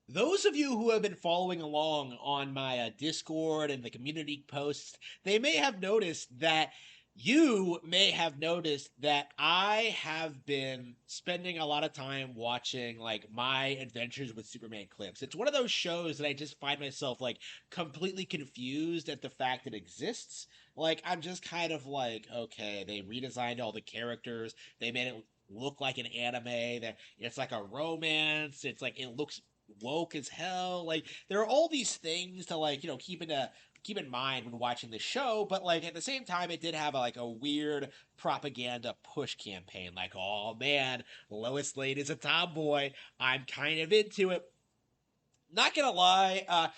Those of you who have been following along on my Discord and the community posts, they may have noticed that I have been spending a lot of time watching like my Adventures with Superman clips. It's one of those shows that I just find myself like completely confused at the fact it exists. Like I'm just kind of like, okay, they redesigned all the characters, they made it look like an anime, that it's like a romance, it's like it looks woke as hell. Like there are all these things to like keep in mind when watching the show, but like at the same time, it did have like a weird propaganda push campaign. Like, oh man, Lois Lane is a tomboy. I'm kind of into it. Not gonna lie, I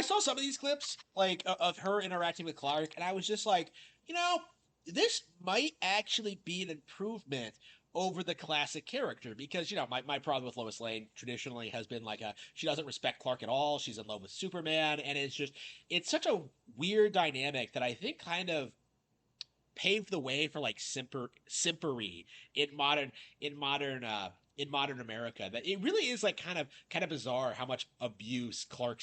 saw some of these clips like of her interacting with Clark, and I was just like, you know, this might actually be an improvement over the classic character because my problem with Lois Lane traditionally has been like she doesn't respect Clark at all. She's in love with Superman, and it's such a weird dynamic that I think kind of paved the way for like simpery in modern in modern in modern America. That it really is like kind of bizarre how much abuse Clark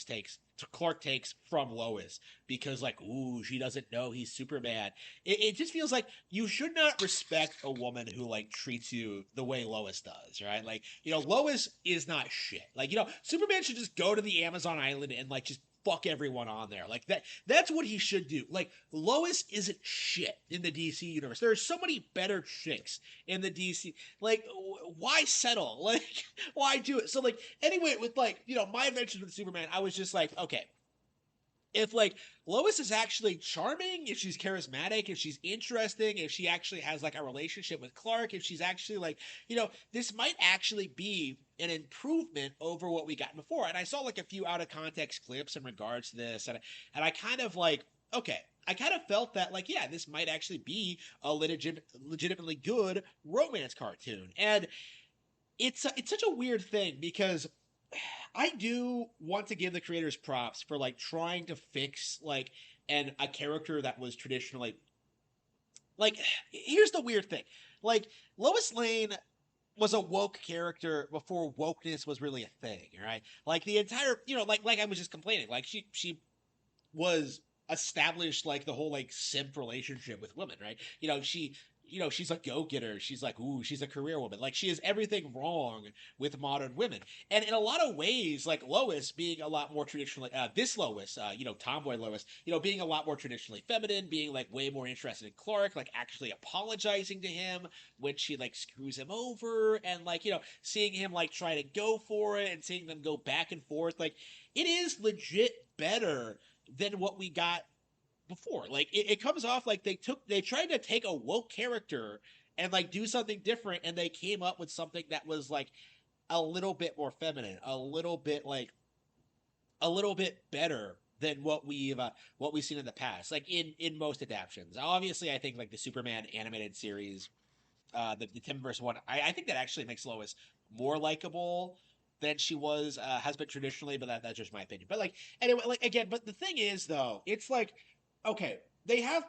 takes from Lois because like ooh she doesn't know he's Superman. It just feels like you should not respect a woman who like treats you the way Lois does, right? Like Lois is not shit. Like Superman should just go to the Amazon island and like just fuck everyone on there. Like that's what he should do. Like Lois isn't shit in the DC universe. There are so many better chicks in the DC. Like why settle? Like why do it? So like anyway, with like, my adventures with Superman, I was just like, okay, if like Lois is actually charming, if she's charismatic, if she's interesting, if she actually has like a relationship with Clark, if she's actually like, this might actually be an improvement over what we got before. And I saw like a few out of context clips in regards to this, and I kind of like, okay, I kind of felt that like, yeah, this might actually be a legitimately good romance cartoon. And it's such a weird thing because I do want to give the creators props for like trying to fix like a character that was traditionally like here's the weird thing. Like Lois Lane was a woke character before wokeness was really a thing, right? Like the entire, like I was just complaining, like she was established like the whole like simp relationship with women, right? She's a go-getter. She's like, ooh, she's a career woman. Like she is everything wrong with modern women. And in a lot of ways, like Lois being a lot more traditionally, this Lois, tomboy Lois, being a lot more traditionally feminine, being like way more interested in Clark, like actually apologizing to him when she like screws him over, and like seeing him like try to go for it and seeing them go back and forth, like it is legit better than what we got before. Like it comes off like they tried to take a woke character and like do something different, and they came up with something that was like a little bit more feminine, a little bit better than what we've seen in the past, like in most adaptations. Obviously, I think like the Superman animated series, the Timberverse one, I think that actually makes Lois more likable than she was has been traditionally, but that's just my opinion. But like anyway, like again, but the thing is though, it's like okay, they have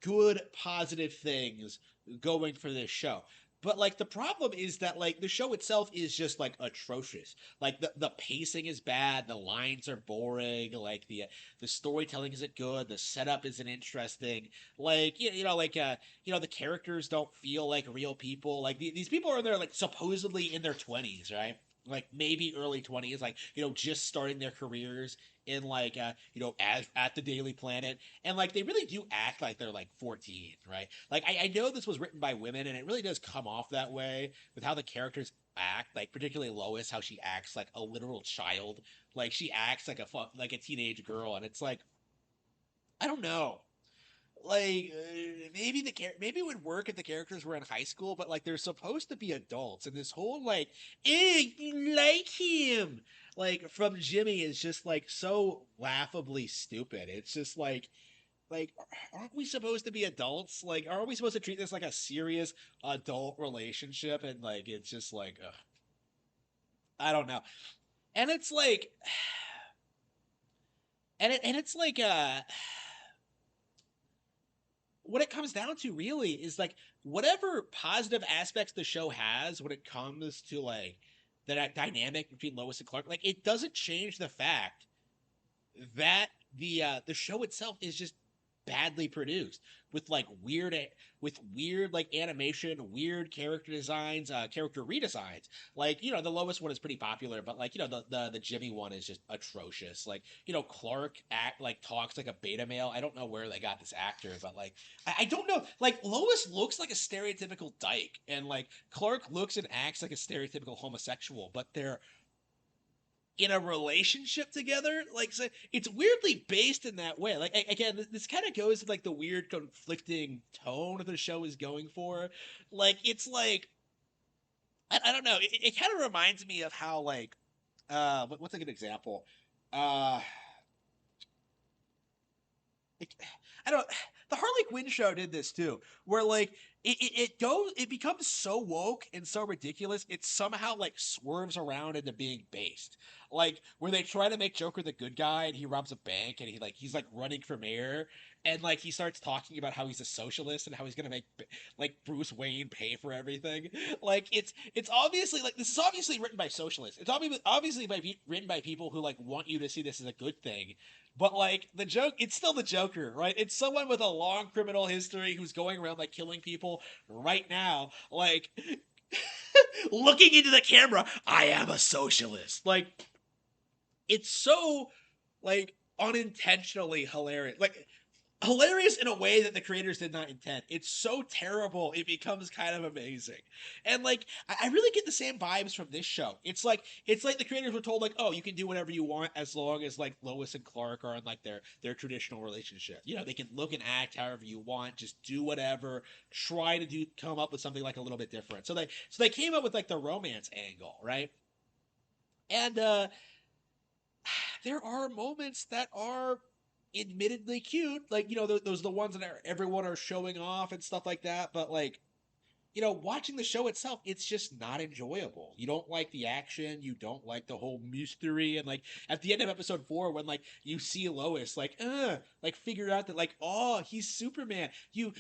good positive things going for this show. But like the problem is that like the show itself is just like atrocious. Like the pacing is bad, the lines are boring, like the storytelling isn't good, the setup isn't interesting. Like the characters don't feel like real people. Like these people are there like supposedly in their 20s, right? Like maybe early 20s, like just starting their careers in like as at the Daily Planet, and like they really do act like they're like 14, right? Like I know this was written by women, and it really does come off that way with how the characters act, like particularly Lois, how she acts like a literal child. Like she acts like like a teenage girl, and it's like I don't know. Like maybe maybe it would work if the characters were in high school, but like they're supposed to be adults, and this whole like, eh, you like him, like from Jimmy is just like so laughably stupid. It's just like aren't we supposed to be adults? Like aren't we supposed to treat this like a serious adult relationship? And like it's just like ugh, I don't know. And it's like it's like what it comes down to really is like whatever positive aspects the show has when it comes to like that dynamic between Lois and Clark, like it doesn't change the fact that the show itself is just badly produced with like weird like animation, weird character designs, character redesigns. Like, the Lois one is pretty popular, but like, the Jimmy one is just atrocious. Like, Clark act like talks like a beta male. I don't know where they got this actor, but like I don't know. Like Lois looks like a stereotypical dyke, and like Clark looks and acts like a stereotypical homosexual, but they're in a relationship together. Like, so it's weirdly based in that way. Like, again, this kind of goes to like the weird conflicting tone the show is going for. Like, it's like I don't know. It kind of reminds me of how like what's a good example? Uh it, I don't. The Harley Quinn show did this too, where like it becomes so woke and so ridiculous, it somehow like swerves around into being based. Like where they try to make Joker the good guy and he robs a bank and he's like running for mayor and like he starts talking about how he's a socialist and how he's gonna make like Bruce Wayne pay for everything. Like it's obviously like this is obviously written by socialists. It's obviously written by people who like want you to see this as a good thing, but like the joke, it's still the Joker, right? It's someone with a long criminal history who's going around like killing people right now, like looking into the camera. I am a socialist. Like it's so like unintentionally hilarious. Like hilarious in a way that the creators did not intend. It's so terrible it becomes kind of amazing. And like I really get the same vibes from this show. It's like the creators were told like, oh, you can do whatever you want as long as like Lois and Clark are in like their traditional relationship. They can look and act however you want, just do whatever, try to do come up with something like a little bit different. So they came up with like the romance angle, right? And there are moments that are admittedly cute, like those are the ones that everyone are showing off and stuff like that. But like watching the show itself, it's just not enjoyable. You don't like the action, you don't like the whole mystery, and like at the end of episode 4, when like you see Lois like figure out that like, oh, he's Superman. You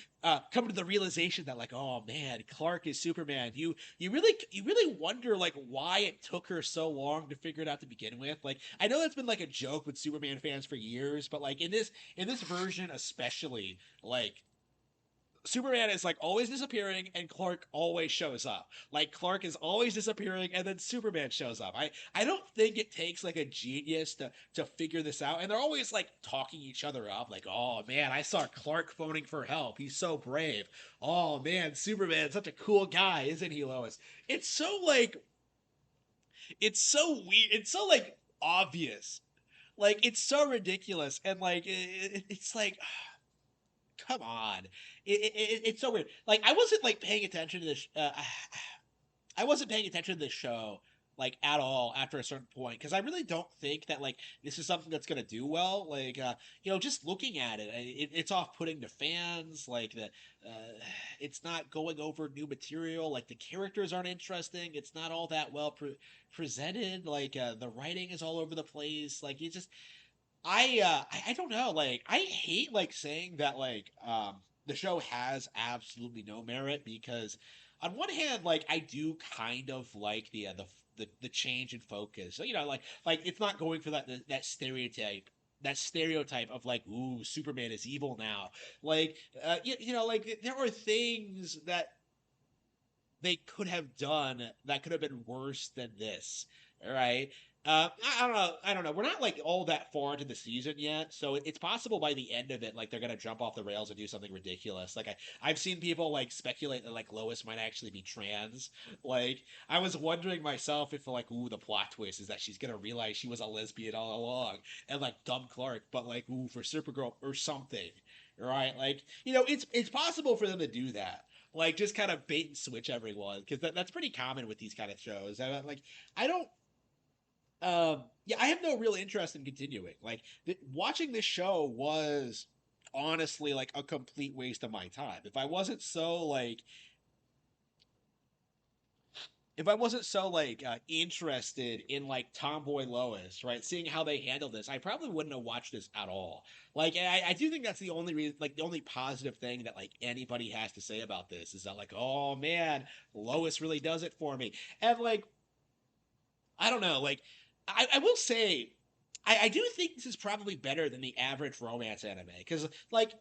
come to the realization that like, oh man, Clark is Superman. You really wonder like why it took her so long to figure it out to begin with. Like I know that's been like a joke with Superman fans for years, but like in this version especially, like Superman is like always disappearing and Clark always shows up. Like Clark is always disappearing and then Superman shows up. I don't think it takes like a genius to figure this out. And they're always like talking each other up like, "Oh man, I saw Clark phoning for help. He's so brave. Oh man, Superman's such a cool guy, isn't he, Lois?" It's so like it's so weird. It's so like obvious. Like it's so ridiculous and like it's like come on. It's so weird. Like I wasn't like paying attention to this. I wasn't paying attention to this show like at all after a certain point because I really don't think that like this is something that's gonna do well. Like just looking at it's off putting to fans. Like it's not going over new material. Like the characters aren't interesting. It's not all that well presented. Like the writing is all over the place. Like you just I don't know, like I hate like saying that like the show has absolutely no merit because on one hand like I do kind of like the change in focus. So, like it's not going for that stereotype of like, ooh, Superman is evil now. Like like there are things that they could have done that could have been worse than this. All right. I don't know. I don't know. We're not like all that far into the season yet, so it's possible by the end of it, like they're gonna jump off the rails and do something ridiculous. Like I've seen people like speculate that like Lois might actually be trans. Like I was wondering myself if like, ooh, the plot twist is that she's gonna realize she was a lesbian all along and like dumb Clark, but like, ooh, for Supergirl or something, right? Like it's possible for them to do that, like just kind of bait and switch everyone because that's pretty common with these kind of shows. Like I don't yeah, I have no real interest in continuing. Like watching this show was honestly like a complete waste of my time. If I wasn't so interested in like Tomboy Lois, right? Seeing how they handle this, I probably wouldn't have watched this at all. Like I do think that's the only reason, like the only positive thing that like anybody has to say about this is that like, oh man, Lois really does it for me. And like I don't know. Like, I will say, I do think this is probably better than the average romance anime because, like,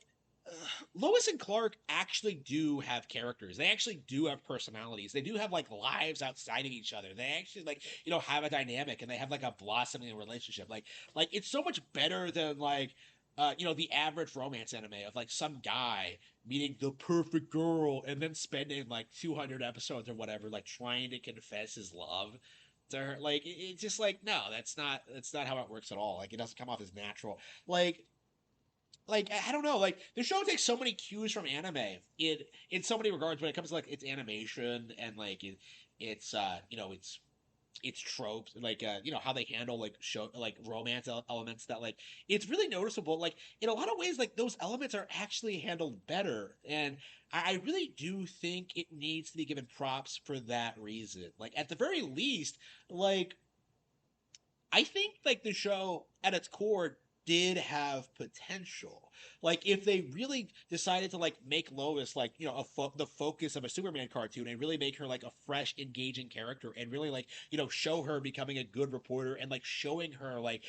Lois and Clark actually do have characters. They actually do have personalities. They do have like lives outside of each other. They actually like have a dynamic and they have like a blossoming relationship. Like it's so much better than like the average romance anime of like some guy meeting the perfect girl and then spending like 200 episodes or whatever like trying to confess his love to her. Like it's just like no, that's not how it works at all. Like it doesn't come off as natural. Like I don't know, like the show takes so many cues from anime in so many regards when it comes to like its animation and like it's tropes like how they handle like show like romance elements that like it's really noticeable. Like in a lot of ways, like those elements are actually handled better, and I really do think it needs to be given props for that reason. Like at the very least, like I think like the show at its core did have potential. Like if they really decided to like make Lois like the focus of a Superman cartoon and really make her like a fresh, engaging character and really like show her becoming a good reporter and like showing her like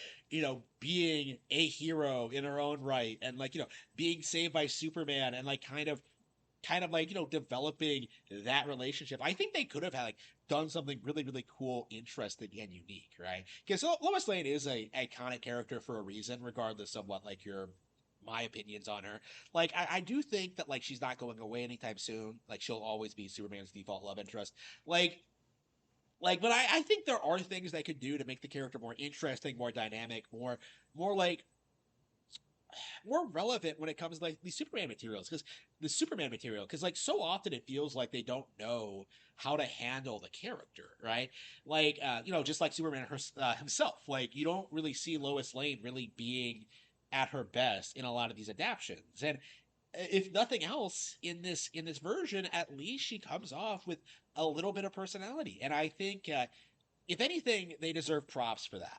being a hero in her own right and like being saved by Superman and like kind of like developing that relationship. I think they could have had like done something really really cool, interesting, and unique, right? Because Lois Lane is a iconic character for a reason, regardless of what like your my opinions on her. Like I do think that like she's not going away anytime soon. Like she'll always be Superman's default love interest. Like but I think there are things they could do to make the character more interesting, more dynamic, more like more relevant when it comes to like the Superman material because like so often it feels like they don't know how to handle the character, right? Like just like himself, like you don't really see Lois Lane really being at her best in a lot of these adaptions. And if nothing else in this version, at least she comes off with a little bit of personality, and I think if anything they deserve props for that.